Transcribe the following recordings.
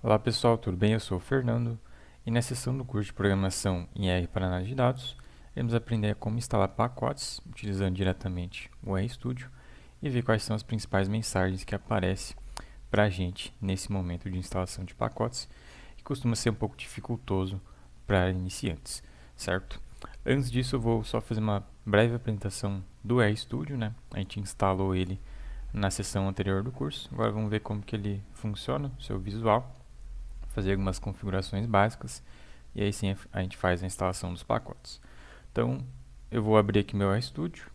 Olá pessoal, tudo bem? Eu sou o Fernando e na sessão do curso de Programação em R para Análise de Dados, iremos aprender como instalar pacotes utilizando diretamente o RStudio e ver quais são as principais mensagens que aparecem para a gente nesse momento de instalação de pacotes, que costuma ser um pouco dificultoso para iniciantes, certo? Antes disso, eu vou só fazer uma breve apresentação do RStudio, né? A gente instalou ele na sessão anterior do curso, agora vamos ver como que ele funciona, o seu visual, fazer algumas configurações básicas e aí sim a gente faz a instalação dos pacotes. Então, eu vou abrir aqui meu RStudio.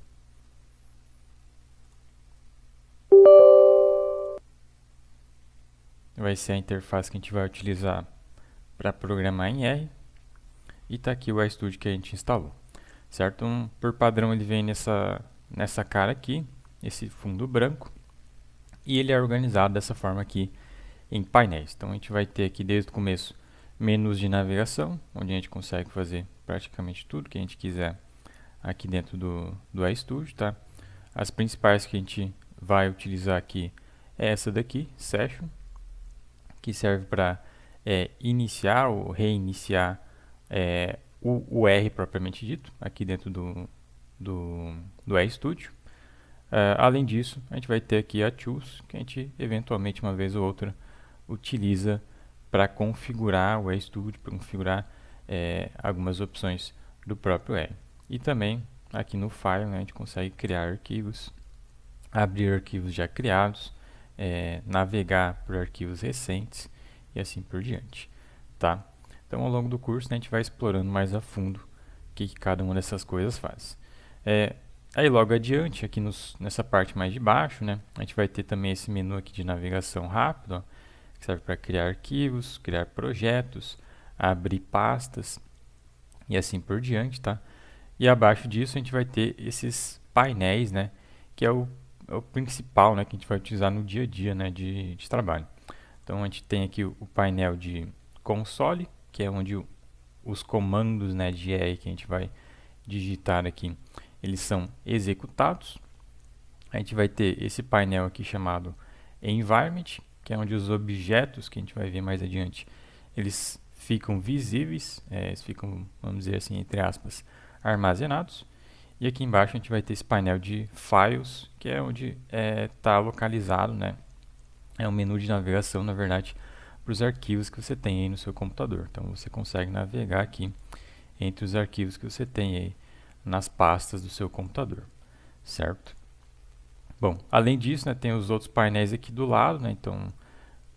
Vai ser a interface que a gente vai utilizar para programar em R. E está aqui o RStudio que a gente instalou, certo? Então, por padrão ele vem nessa cara aqui, esse fundo branco, e ele é organizado dessa forma aqui em painéis. Então a gente vai ter aqui desde o começo menus de navegação, onde a gente consegue fazer praticamente tudo que a gente quiser aqui dentro do RStudio, tá? As principais que a gente vai utilizar aqui é essa daqui, Session, que serve para iniciar ou reiniciar o R propriamente dito, aqui dentro do RStudio. Além disso, a gente vai ter aqui a Tools, que a gente eventualmente uma vez ou outra utiliza para configurar o RStudio, para configurar algumas opções do próprio R. E também aqui no File, né, a gente consegue criar arquivos, abrir arquivos já criados, navegar por arquivos recentes e assim por diante, tá? Então, ao longo do curso, né, a gente vai explorando mais a fundo o que cada uma dessas coisas faz. Aí logo adiante, aqui nessa parte mais de baixo, né, a gente vai ter também esse menu aqui de navegação rápido, ó, que serve para criar arquivos, criar projetos, abrir pastas e assim por diante, tá? E abaixo disso a gente vai ter esses painéis, né, que é o principal, né, que a gente vai utilizar no dia a dia, né, de trabalho. Então a gente tem aqui o painel de console, que é onde os comandos, né, de R que a gente vai digitar aqui, eles são executados. A gente vai ter esse painel aqui chamado Environment, que é onde os objetos que a gente vai ver mais adiante, eles ficam visíveis, eles ficam, vamos dizer assim, entre aspas, armazenados. E aqui embaixo a gente vai ter esse painel de Files, que é onde está localizado, né? É um menu de navegação, na verdade, para os arquivos que você tem aí no seu computador. Então você consegue navegar aqui entre os arquivos que você tem aí nas pastas do seu computador, certo? Bom, além disso, né, tem os outros painéis aqui do lado, né? Então,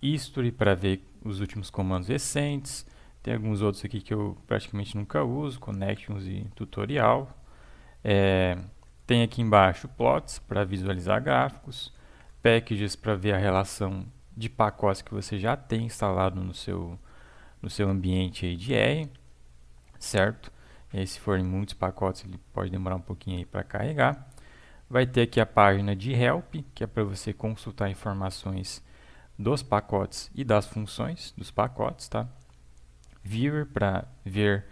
History para ver os últimos comandos recentes. Tem alguns outros aqui que eu praticamente nunca uso, Connections e Tutorial. Tem aqui embaixo Plots para visualizar gráficos, Packages para ver a relação de pacotes que você já tem instalado no seu ambiente aí de R, certo? E aí, se forem muitos pacotes, ele pode demorar um pouquinho aí para carregar. Vai ter aqui a página de Help, que é para você consultar informações dos pacotes e das funções dos pacotes, tá? Viewer para ver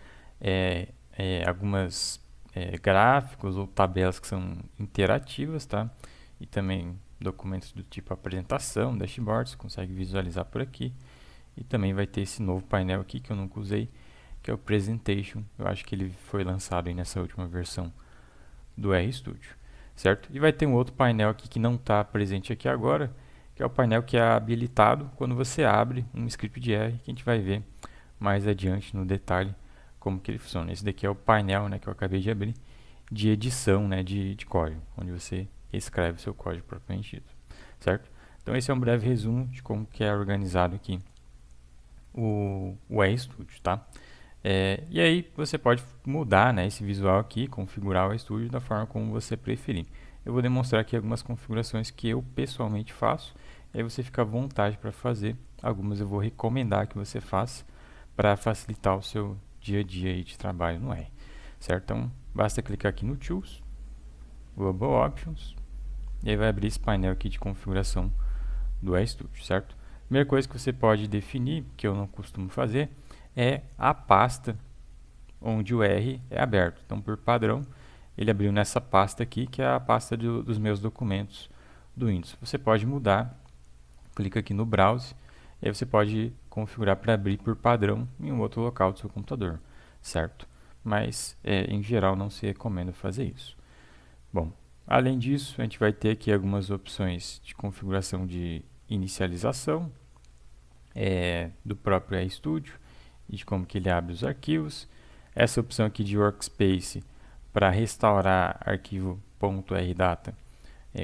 algumas gráficos ou tabelas que são interativas, tá? E também documentos do tipo apresentação, dashboard, você consegue visualizar por aqui. E também vai ter esse novo painel aqui que eu nunca usei, que é o Presentation. Eu acho que ele foi lançado aí nessa última versão do RStudio, certo? E vai ter um outro painel aqui que não está presente aqui agora, que é o painel que é habilitado quando você abre um script de R, que a gente vai ver mais adiante no detalhe como que ele funciona. Esse daqui é o painel, né, que eu acabei de abrir, de edição, né, de código, onde você escreve o seu código propriamente dito, certo? Então esse é um breve resumo de como que é organizado aqui o RStudio, tá? E aí você pode mudar, né, esse visual aqui, configurar o RStudio da forma como você preferir. Eu vou demonstrar aqui algumas configurações que eu pessoalmente faço, e aí você fica à vontade para fazer. Algumas eu vou recomendar que você faça para facilitar o seu dia a dia aí de trabalho no R, certo? Então basta clicar aqui no Tools, Global Options, e aí vai abrir esse painel aqui de configuração do RStudio, certo? Primeira coisa que você pode definir, que eu não costumo fazer, é a pasta onde o R é aberto. Então, por padrão, ele abriu nessa pasta aqui, que é a pasta dos meus documentos do Windows. Você pode mudar, clica aqui no Browse, e aí você pode configurar para abrir por padrão em um outro local do seu computador, certo? Mas, em geral, não se recomenda fazer isso. Bom, além disso, a gente vai ter aqui algumas opções de configuração de inicialização do próprio RStudio e de como que ele abre os arquivos. Essa opção aqui de Workspace para restaurar arquivo .rdata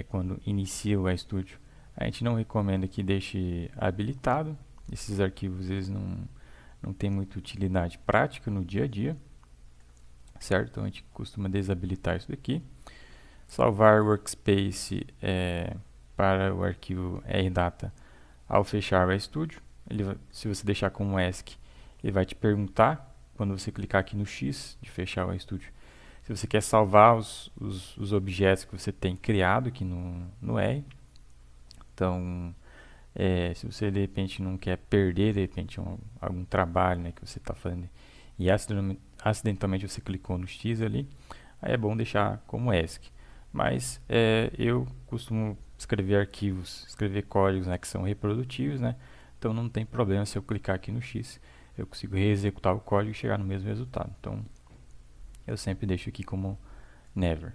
quando inicia o RStudio, a gente não recomenda que deixe habilitado. Esses arquivos eles não têm muita utilidade prática no dia a dia, certo? Então a gente costuma desabilitar isso daqui. Salvar Workspace para o arquivo rdata ao fechar o RStudio. Se você deixar como ESC, ele vai te perguntar, quando você clicar aqui no X de fechar o RStudio, se você quer salvar os objetos que você tem criado aqui no R. Então, se você de repente não quer perder de repente algum trabalho, né, que você está fazendo e acidentalmente você clicou no X ali, aí é bom deixar como ESC. Mas eu costumo escrever códigos, né, que são reprodutíveis, né? Então não tem problema se eu clicar aqui no X, eu consigo reexecutar o código e chegar no mesmo resultado. Então eu sempre deixo aqui como Never.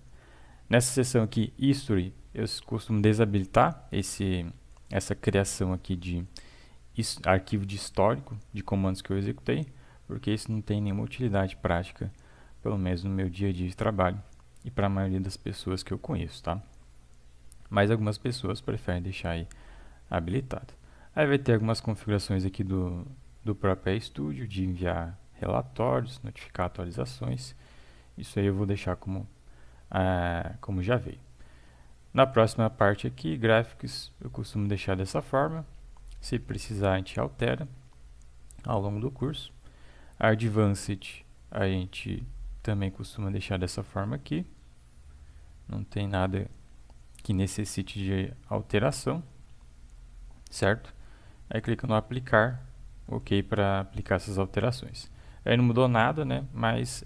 Nessa seção aqui, History, eu costumo desabilitar essa criação aqui de arquivo de histórico de comandos que eu executei, porque isso não tem nenhuma utilidade prática, pelo menos no meu dia a dia de trabalho e para a maioria das pessoas que eu conheço, tá? Mas algumas pessoas preferem deixar aí habilitado. Aí vai ter algumas configurações aqui do próprio RStudio, de enviar relatórios, notificar atualizações. Isso aí eu vou deixar como já veio. Na próxima parte aqui, gráficos, eu costumo deixar dessa forma. Se precisar, a gente altera ao longo do curso. Advanced, a gente também costuma deixar dessa forma aqui. Não tem nada que necessite de alteração, certo? Aí clica no aplicar, ok para aplicar essas alterações. Aí não mudou nada, né? Mas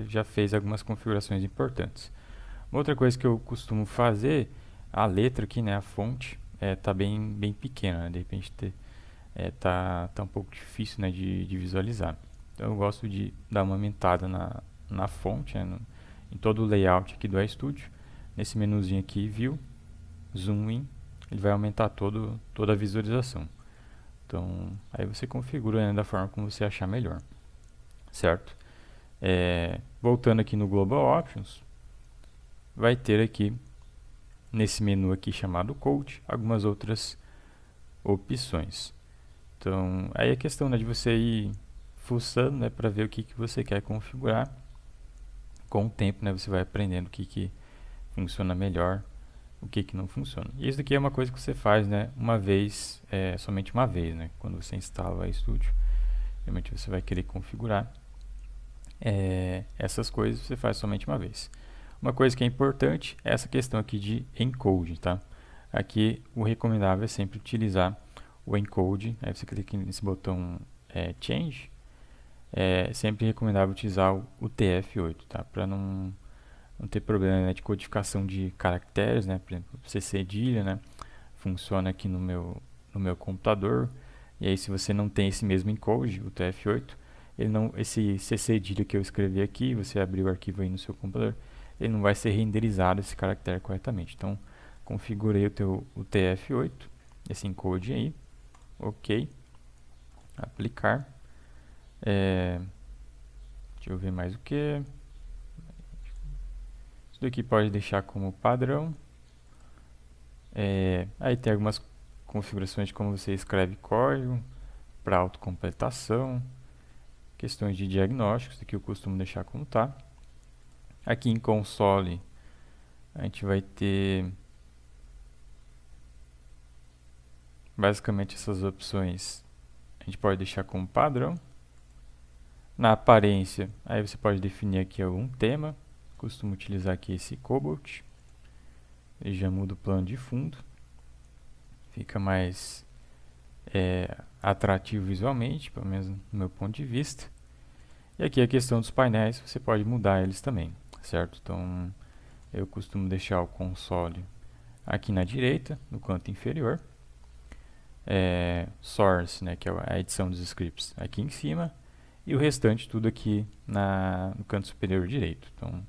já fez algumas configurações importantes. Uma outra coisa que eu costumo fazer, a letra aqui, né, a fonte, tá bem pequena, né? De repente tá um pouco difícil, né, de visualizar. Então eu gosto de dar uma aumentada na fonte, né, em todo o layout aqui do RStudio. Nesse menuzinho aqui, View, Zoom In, ele vai aumentar toda a visualização. Então aí você configura, né, da forma como você achar melhor, certo? Voltando aqui no Global Options, vai ter aqui nesse menu aqui chamado Code algumas outras opções. Então aí é questão, né, de você ir fuçando, né, para ver o que você quer configurar. Com o tempo, né, você vai aprendendo o que funciona melhor, o que não funciona. E isso daqui é uma coisa que você faz, né, uma vez, somente uma vez, né, quando você instala o RStudio. Realmente você vai querer configurar essas coisas, você faz somente uma vez. Uma coisa que é importante é essa questão aqui de encode, tá? Aqui o recomendável é sempre utilizar o encode. Aí você clica nesse botão Change. É sempre recomendável utilizar o TF8, tá? Para não ter problema, né, de codificação de caracteres, né? Por exemplo, C cedilha, né? Funciona aqui no meu computador. E aí se você não tem esse mesmo encode, o TF8, esse C cedilha que eu escrevi aqui, você abrir o arquivo aí no seu computador, ele não vai ser renderizado esse caractere corretamente. Então, configurei o TF8, esse encode aí, ok, aplicar. Deixa eu ver mais o que. Isso daqui pode deixar como padrão. Aí tem algumas configurações de como você escreve código para autocompletação, questões de diagnósticos, aqui eu costumo deixar como está. Aqui em console a gente vai ter basicamente essas opções, a gente pode deixar como padrão. Na aparência, aí você pode definir aqui algum tema, costumo utilizar aqui esse Cobalt, ele já muda o plano de fundo, fica mais atrativo visualmente, pelo menos no meu ponto de vista. E aqui a questão dos painéis, você pode mudar eles também, certo? Então eu costumo deixar o console aqui na direita, no canto inferior. Source, né, que é a edição dos scripts, aqui em cima. E o restante tudo aqui no canto superior direito. Então,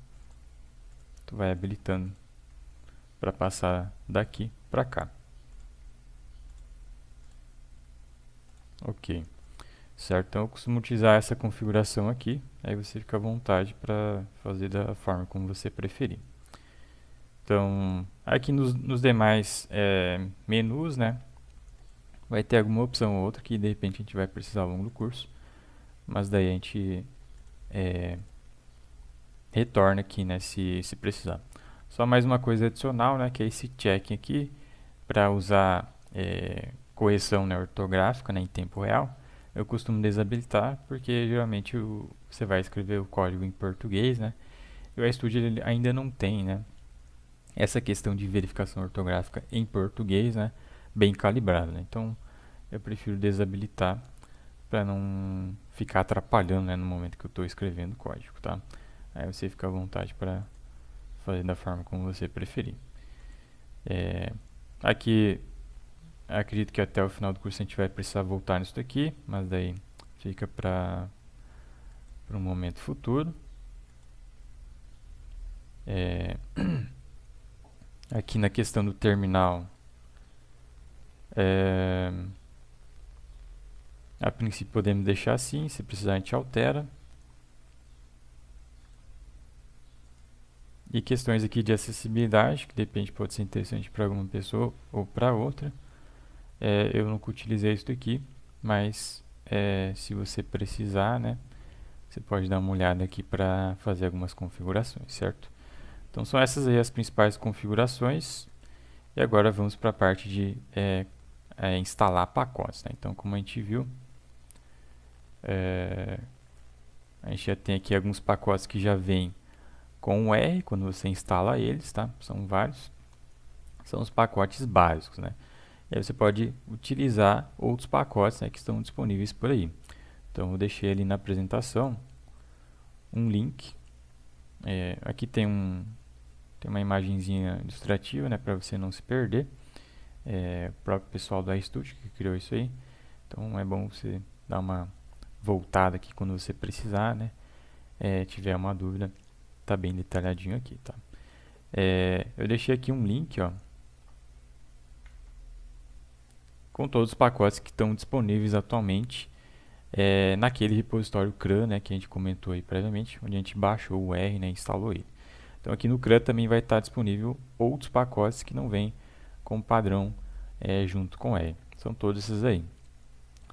tu vai habilitando para passar daqui para cá. Ok. Certo? Então eu costumo utilizar essa configuração aqui. Aí você fica à vontade para fazer da forma como você preferir. Então, aqui nos demais menus, né, vai ter alguma opção ou outra que de repente a gente vai precisar ao longo do curso. Mas daí a gente retorna aqui, né, se precisar. Só mais uma coisa adicional, né, que é esse check aqui para usar correção, né, ortográfica, né, em tempo real. Eu costumo desabilitar porque geralmente você vai escrever o código em português, né? E o iStudio ele ainda não tem, né, essa questão de verificação ortográfica em português, né, bem calibrada, né? Então eu prefiro desabilitar para não ficar atrapalhando, né, no momento que eu estou escrevendo o código, tá? Aí você fica à vontade para fazer da forma como você preferir. Aqui acredito que até o final do curso a gente vai precisar voltar nisso daqui, mas daí fica para um momento futuro. Aqui na questão do terminal, a princípio podemos deixar assim, se precisar a gente altera. E questões aqui de acessibilidade, que depende, pode ser interessante para alguma pessoa ou para outra. Eu nunca utilizei isso daqui, mas se você precisar, né, você pode dar uma olhada aqui para fazer algumas configurações, certo? Então são essas aí as principais configurações. E agora vamos para a parte de instalar pacotes, né? Então, como a gente viu, a gente já tem aqui alguns pacotes que já vêm com o R quando você instala eles, tá? São vários. São os pacotes básicos, né? E aí você pode utilizar outros pacotes, né, que estão disponíveis por aí. Então, eu deixei ali na apresentação um link. Aqui tem uma imagenzinha ilustrativa, né, para você não se perder. O próprio pessoal do iStudio que criou isso aí. Então, é bom você dar uma voltada aqui quando você precisar, né? Tiver uma dúvida, tá bem detalhadinho aqui, tá? Eu deixei aqui um link, ó, com todos os pacotes que estão disponíveis atualmente naquele repositório CRAN, né, que a gente comentou aí previamente, onde a gente baixou o R, né, e instalou ele. Então aqui no CRAN também vai estar disponível outros pacotes que não vêm com padrão junto com R. São todos esses aí,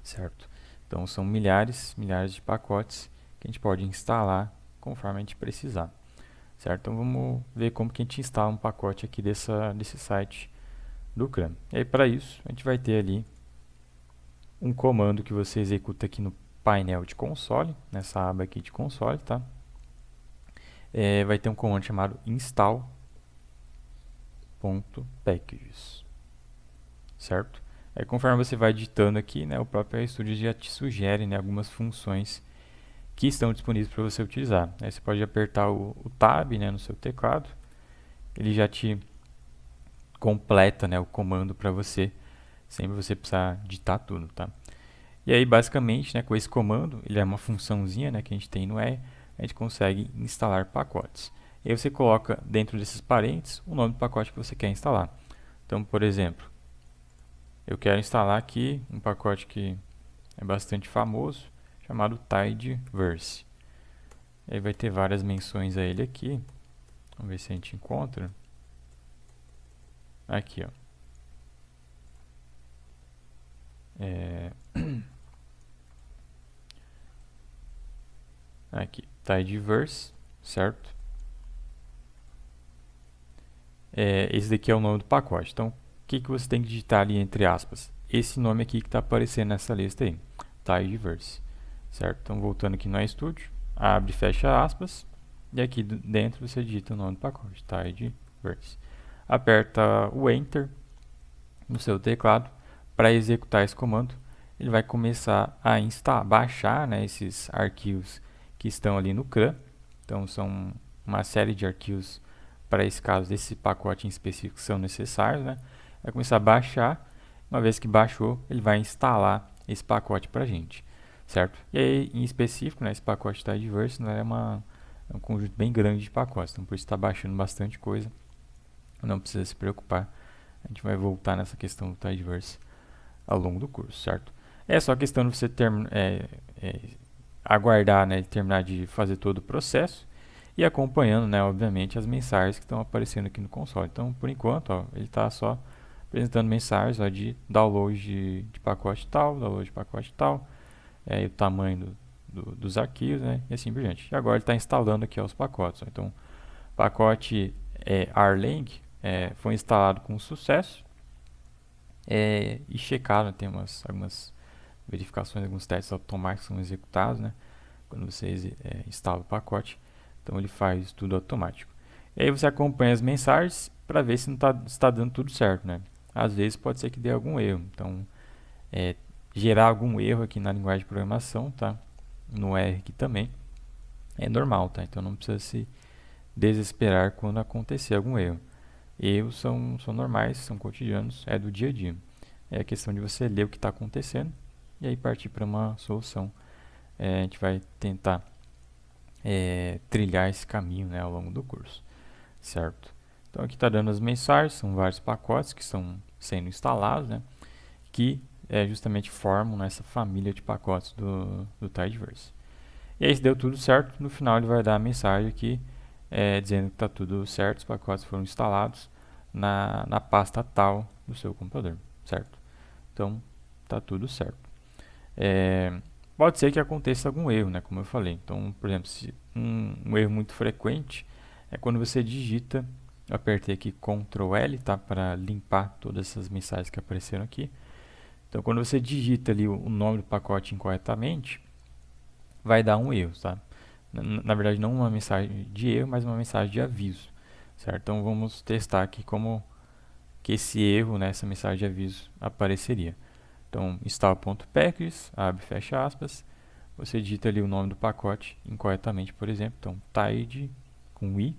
certo? Então são milhares de pacotes que a gente pode instalar conforme a gente precisar, certo? Então vamos ver como que a gente instala um pacote aqui desse site do CRAN. E aí para isso a gente vai ter ali um comando que você executa aqui no painel de console, nessa aba aqui de console, tá? Vai ter um comando chamado install.packages, certo? Conforme você vai digitando aqui, né, o próprio iStudio já te sugere, né, algumas funções que estão disponíveis para você utilizar. Aí você pode apertar o Tab, né, no seu teclado, ele já te completa, né, o comando para você, sem você precisar digitar tudo, tá? E aí, basicamente, né, com esse comando, ele é uma funçãozinha, né, que a gente tem no R, a gente consegue instalar pacotes. E aí você coloca dentro desses parênteses o nome do pacote que você quer instalar. Então, por exemplo, eu quero instalar aqui um pacote que é bastante famoso, chamado Tidyverse. E aí vai ter várias menções a ele aqui. Vamos ver se a gente encontra. Aqui, ó. Aqui, Tidyverse, certo? Esse daqui é o nome do pacote. Então, o que você tem que digitar ali entre aspas? Esse nome aqui que está aparecendo nessa lista aí, Tidyverse, certo? Então, voltando aqui no iStudio, abre e fecha aspas, e aqui dentro você digita o nome do pacote, Tidyverse. Aperta o Enter no seu teclado para executar esse comando. Ele vai começar a baixar, né, esses arquivos que estão ali no CRAN. Então, são uma série de arquivos para esse caso, desse pacote em específico que são necessários, né? Vai começar a baixar. Uma vez que baixou, ele vai instalar esse pacote para a gente, certo? E aí, em específico, né, esse pacote Tidyverse, né, é um conjunto bem grande de pacotes, então por isso está baixando bastante coisa. Não precisa se preocupar. A gente vai voltar nessa questão do Tidyverse ao longo do curso, certo? É só questão de você aguardar, né, terminar de fazer todo o processo e acompanhando, né, obviamente, as mensagens que estão aparecendo aqui no console. Então, por enquanto, ó, ele está só apresentando mensagens ó, de download de pacote tal, download de pacote tal, e o tamanho dos arquivos, né, e assim por diante. E agora ele está instalando aqui ó, os pacotes. Ó. Então, o pacote Arlang foi instalado com sucesso e checado, né, tem algumas verificações, alguns testes automáticos são executados, né, quando você instala o pacote. Então ele faz tudo automático. E aí você acompanha as mensagens para ver se não está dando tudo certo, né? Às vezes pode ser que dê algum erro. Então, gerar algum erro aqui na linguagem de programação, tá? No R aqui também é normal, tá? Então não precisa se desesperar quando acontecer algum erro. Erros são normais, são cotidianos, é do dia a dia. É a questão de você ler o que está acontecendo e aí partir para uma solução. A gente vai tentar trilhar esse caminho, né, ao longo do curso, certo? Então aqui está dando as mensagens, são vários pacotes que estão sendo instalados, né, que justamente formam essa família de pacotes do Tidyverse. E aí se deu tudo certo, no final ele vai dar a mensagem aqui dizendo que está tudo certo, os pacotes foram instalados na pasta tal do seu computador, certo? Então está tudo certo. Pode ser que aconteça algum erro, né, como eu falei. Então, por exemplo, um erro muito frequente é quando você digita, eu apertei aqui Ctrl L, tá, para limpar todas essas mensagens que apareceram aqui. Então, quando você digita ali o nome do pacote incorretamente, vai dar um erro, tá? Na verdade, não uma mensagem de erro, mas uma mensagem de aviso, certo? Então, vamos testar aqui como que esse erro, né, essa mensagem de aviso apareceria. Então, install.packages, abre e fecha aspas, você digita ali o nome do pacote incorretamente, por exemplo. Então, tidy, com i,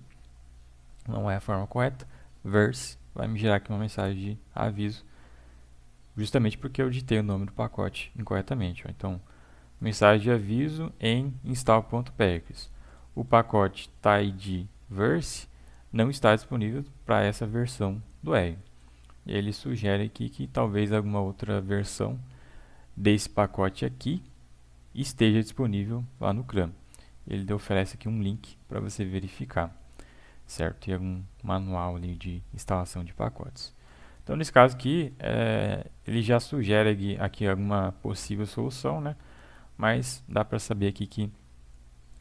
não é a forma correta, verse, vai me gerar aqui uma mensagem de aviso, justamente porque eu digitei o nome do pacote incorretamente. Ó. Então, mensagem de aviso em install.packages. O pacote tidyverse não está disponível para essa versão do R. Ele sugere aqui que talvez alguma outra versão desse pacote aqui esteja disponível lá no CRAN. Ele oferece aqui um link para você verificar, certo? E algum manual ali de instalação de pacotes. Então, nesse caso aqui, ele já sugere aqui alguma possível solução, né? Mas dá para saber aqui que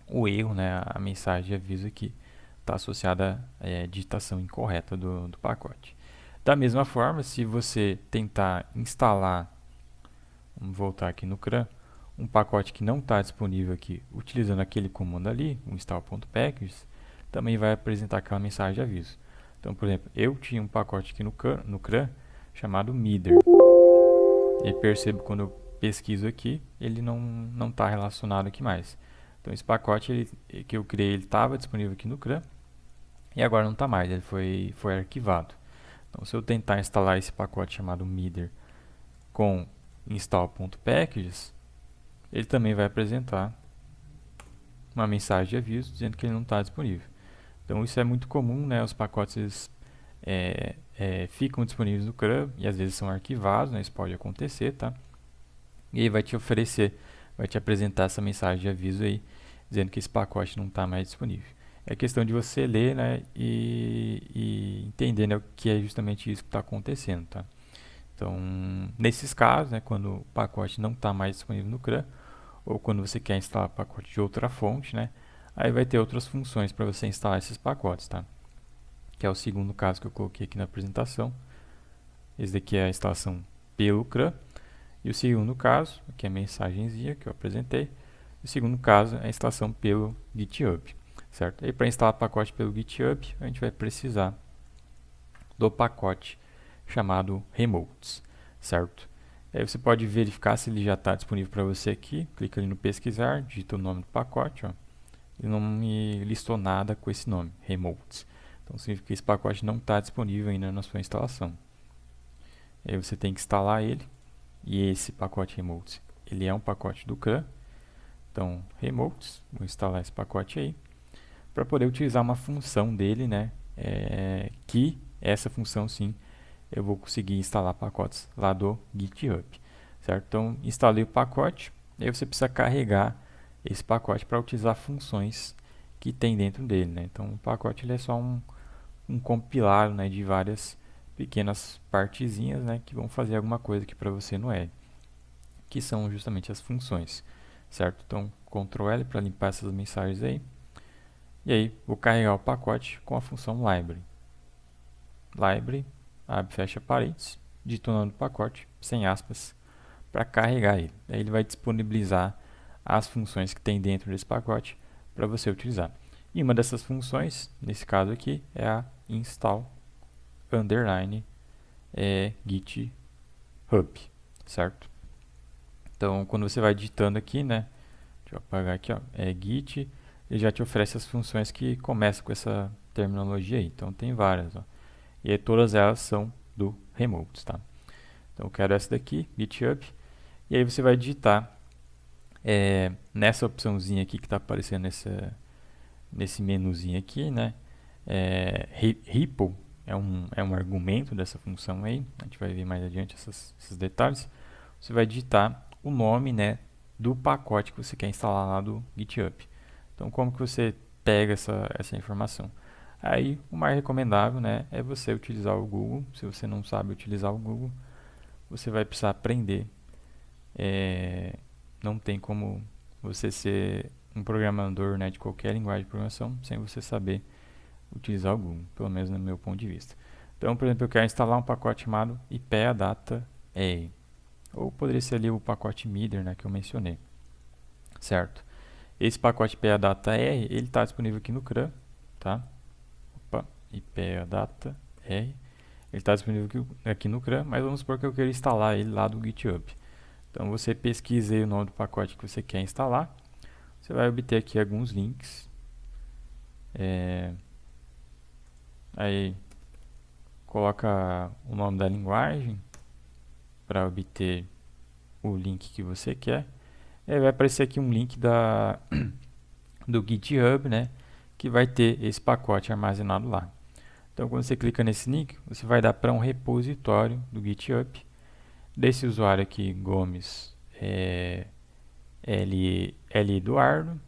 o erro, né, a mensagem de aviso aqui, está associada à digitação incorreta do pacote. Da mesma forma, se você tentar instalar, vamos voltar aqui no CRAN, um pacote que não está disponível aqui, utilizando aquele comando ali, o install.packages, também vai apresentar aquela mensagem de aviso. Então, por exemplo, eu tinha um pacote aqui no CRAN chamado Meter. E percebo quando eu pesquiso aqui, ele não está relacionado aqui mais. Então, esse pacote que eu criei, ele estava disponível aqui no CRAN e agora não está mais, ele foi arquivado. Então, se eu tentar instalar esse pacote chamado Meter com install.packages, ele também vai apresentar uma mensagem de aviso dizendo que ele não está disponível. Então, isso é muito comum, né? Os pacotes ficam disponíveis no CRAN e às vezes são arquivados, né? Isso pode acontecer, tá? E aí vai te apresentar essa mensagem de aviso aí, dizendo que esse pacote não está mais disponível. É questão de você ler, né, e entender, né, o que é justamente isso que está acontecendo, tá? Então, nesses casos, né, quando o pacote não está mais disponível no CRAN, ou quando você quer instalar pacote de outra fonte, né, aí vai ter outras funções para você instalar esses pacotes, tá? Que é o segundo caso que eu coloquei aqui na apresentação. Esse daqui é a instalação pelo CRAN. E o segundo caso, aqui é a mensagenzinha que eu apresentei. O segundo caso é a instalação pelo GitHub, certo? E para instalar pacote pelo GitHub, a gente vai precisar do pacote chamado Remotes, certo? Aí você pode verificar se ele já está disponível para você aqui. Clica ali no pesquisar, digita o nome do pacote, ó. Ele não me listou nada com esse nome, Remotes. Então significa que esse pacote não está disponível ainda na sua instalação. Aí você tem que instalar ele, e esse pacote remotes, ele é um pacote do CRAN. Então remotes, vou instalar esse pacote aí, para poder utilizar uma função dele, né? Que essa função sim, eu vou conseguir instalar pacotes lá do GitHub, certo? Então instalei o pacote, e aí você precisa carregar esse pacote para utilizar funções que tem dentro dele, né? Então o pacote ele é só um compilado, né, de várias pequenas partezinhas, né, que vão fazer alguma coisa aqui para você no L, que são justamente as funções, certo? Então Ctrl L para limpar essas mensagens aí. E aí vou carregar o pacote com a função library. Library, abre, fecha parênteses, digita o nome do pacote, sem aspas, para carregar ele. Aí ele vai disponibilizar as funções que tem dentro desse pacote para você utilizar. E uma dessas funções, nesse caso aqui, é a install underline GitHub, certo? Então, quando você vai digitando aqui, né, deixa eu apagar aqui, ó, Git, ele já te oferece as funções que começam com essa terminologia aí. Então, tem várias, ó. E aí, todas elas são do remotes, tá? Então, eu quero essa daqui, GitHub. E aí, você vai digitar nessa opçãozinha aqui que está aparecendo nesse menuzinho aqui, né? REPL é um argumento dessa função aí. A gente vai ver mais adiante esses detalhes. Você vai digitar o nome, né, do pacote que você quer instalar lá do GitHub. Então, como que você pega essa informação? Aí, o mais recomendável, né, é você utilizar o Google. Se você não sabe utilizar o Google, você vai precisar aprender. Não tem como você ser um programador, né, de qualquer linguagem de programação sem você saber utilizar o Google, pelo menos no meu ponto de vista. Então, por exemplo, eu quero instalar um pacote chamado IPEADATA R, ou poderia ser ali o pacote Mider, né, que eu mencionei, certo? Esse pacote IPEADATA R, ele está disponível aqui no CRAN, tá? Opa, IPEADATA R, ele está disponível aqui no CRAN, mas vamos supor que eu queira instalar ele lá do GitHub. Então, você pesquisa aí o nome do pacote que você quer instalar, você vai obter aqui alguns links. Aí coloca o nome da linguagem para obter o link que você quer. Aí vai aparecer aqui um link do GitHub, né, que vai ter esse pacote armazenado lá. Então, quando você clica nesse link, você vai dar para um repositório do GitHub desse usuário aqui, Gomes L. Eduardo,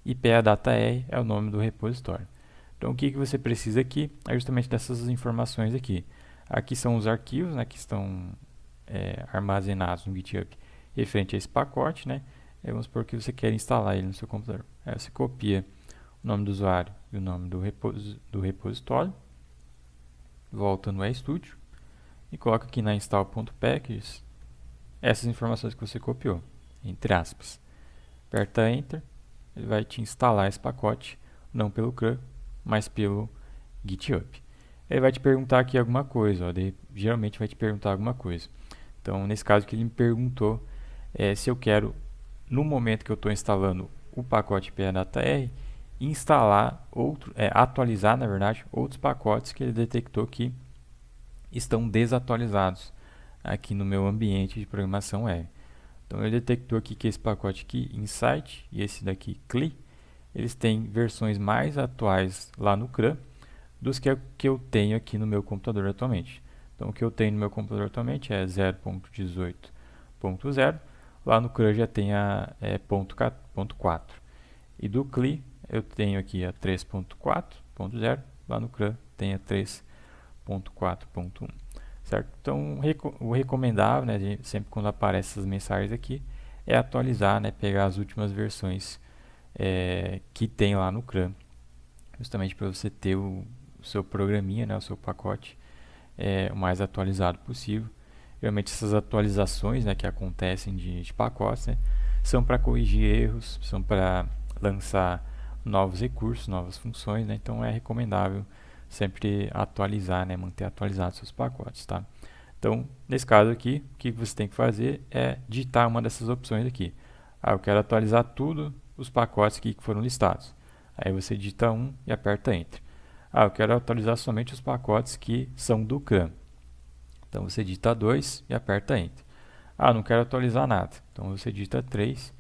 e PADATA-R é o nome do repositório. Então, o que você precisa aqui é justamente dessas informações aqui. Aqui são os arquivos, né, que estão armazenados no GitHub referente a esse pacote, né? Vamos supor que você quer instalar ele no seu computador. Aí você copia o nome do usuário e o nome do repositório, volta no RStudio e coloca aqui na install.packages essas informações que você copiou, entre aspas. Aperta Enter, ele vai te instalar esse pacote, não pelo CRAN, mas pelo GitHub. Ele vai te perguntar aqui alguma coisa, ó, geralmente vai te perguntar alguma coisa. Então, nesse caso que ele me perguntou se eu quero, no momento que eu estou instalando o pacote PADATA-R, instalar atualizar, na verdade, outros pacotes que ele detectou que estão desatualizados aqui no meu ambiente de programação R. Então, ele detectou aqui que esse pacote aqui, Insight, e esse daqui, CLI, eles têm versões mais atuais lá no CRAN dos que eu tenho aqui no meu computador atualmente. Então, o que eu tenho no meu computador atualmente é 0.18.0, lá no CRAN já tem a 0.4. E do CLI, eu tenho aqui a 3.4.0, lá no CRAN tem a 3.4.1. Certo? Então, o recomendável, né, sempre quando aparecem essas mensagens aqui, é atualizar, né, pegar as últimas versões que tem lá no CRAN, justamente para você ter o seu programinha, né, o seu pacote o mais atualizado possível. Realmente essas atualizações, né, que acontecem de pacotes, né, são para corrigir erros, são para lançar novos recursos, novas funções, né, então é recomendável sempre atualizar, né, manter atualizados seus pacotes, tá? Então, nesse caso aqui, o que você tem que fazer é digitar uma dessas opções aqui. Eu quero atualizar tudo os pacotes aqui que foram listados. Aí você digita 1 e aperta Enter. Ah, eu quero atualizar somente os pacotes que são do CRAN. Então você digita 2 e aperta Enter. Ah, não quero atualizar nada. Então você digita 3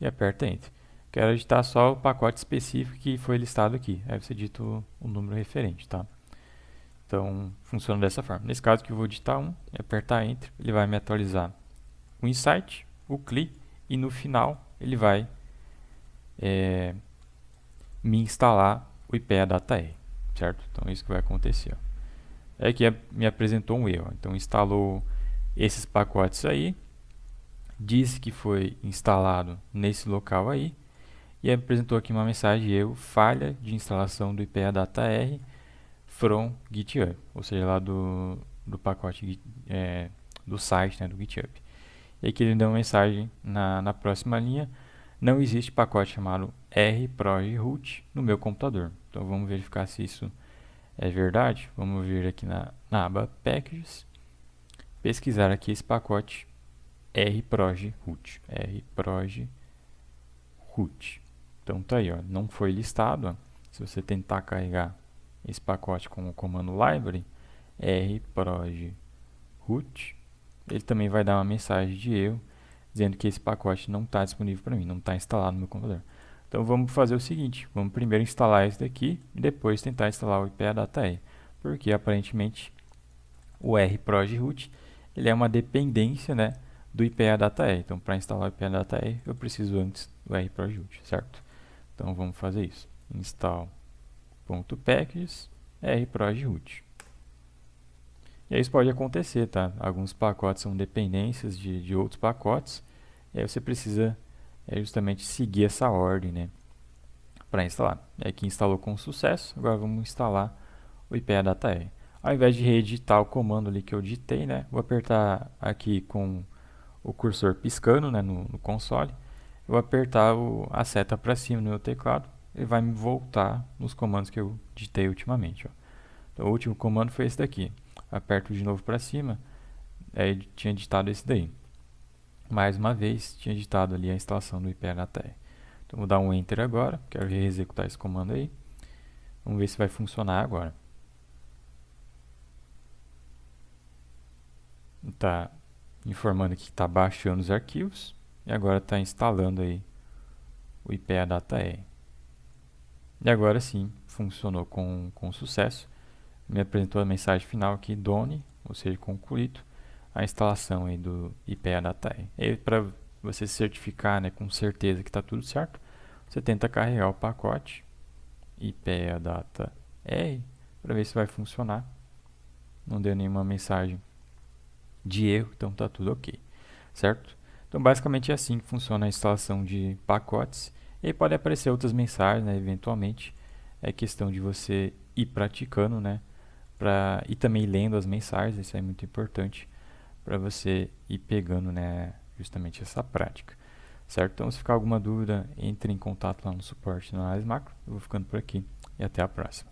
e aperta Enter. Quero editar só o pacote específico que foi listado aqui. Aí você digita o número referente, tá? Então funciona dessa forma. Nesse caso que eu vou digitar 1 e apertar Enter, ele vai me atualizar o insight, o CLI e no final ele vai me instalar o IPA-Data-R, certo? Então é isso que vai acontecer. Ó. Aqui me apresentou um erro. Então instalou esses pacotes aí, disse que foi instalado nesse local aí e apresentou aqui uma mensagem de erro, falha de instalação do IPA-Data-R from GitHub, ou seja, lá do pacote do site, né, do GitHub. E aqui ele deu uma mensagem na próxima linha, não existe pacote chamado rproj-root no meu computador. Então vamos verificar se isso é verdade. Vamos vir aqui na aba Packages, pesquisar aqui esse pacote rproj-root. rproj-root. Então tá aí, ó, não foi listado. Ó. Se você tentar carregar esse pacote com o comando library rproj-root, ele também vai dar uma mensagem de erro dizendo que esse pacote não está disponível para mim, não está instalado no meu computador. Então vamos fazer o seguinte, vamos primeiro instalar esse daqui e depois tentar instalar o IPA-Data-R, porque aparentemente o rproj-root ele é uma dependência, né, do IPA-Data-R. Então para instalar o IPA-Data-R eu preciso antes do rproj-root, certo? Então vamos fazer isso. Install.packages rproj-root. E aí isso pode acontecer, tá? Alguns pacotes são dependências de outros pacotes. E aí você precisa justamente seguir essa ordem, né? Para instalar. E aqui instalou com sucesso. Agora vamos instalar o IPA-Data-R. Ao invés de reeditar o comando ali que eu digitei, né? Vou apertar aqui com o cursor piscando, né? No console. Eu vou apertar a seta para cima no meu teclado. Ele vai me voltar nos comandos que eu digitei ultimamente, ó. Então, o último comando foi esse daqui. Aperto de novo para cima, aí tinha digitado esse daí. Mais uma vez, tinha digitado ali a instalação do IPA-Data-R. Então, vou dar um Enter agora, quero executar esse comando aí. Vamos ver se vai funcionar agora. Está informando que está baixando os arquivos e agora está instalando aí o IPA-Data-R. E agora sim, funcionou com sucesso. Me apresentou a mensagem final aqui, done, ou seja, concluído a instalação aí do IPA-Data-R. E para você se certificar, né, com certeza que está tudo certo, você tenta carregar o pacote IPA-Data-R para ver se vai funcionar. Não deu nenhuma mensagem de erro, então está tudo ok, certo? Então basicamente é assim que funciona a instalação de pacotes. E aí pode aparecer outras mensagens, né, eventualmente. É questão de você ir praticando, né? E também lendo as mensagens, isso é muito importante para você ir pegando, né, justamente essa prática, certo? Então, se ficar alguma dúvida, entre em contato lá no suporte na Análise Macro. Eu vou ficando por aqui e até a próxima.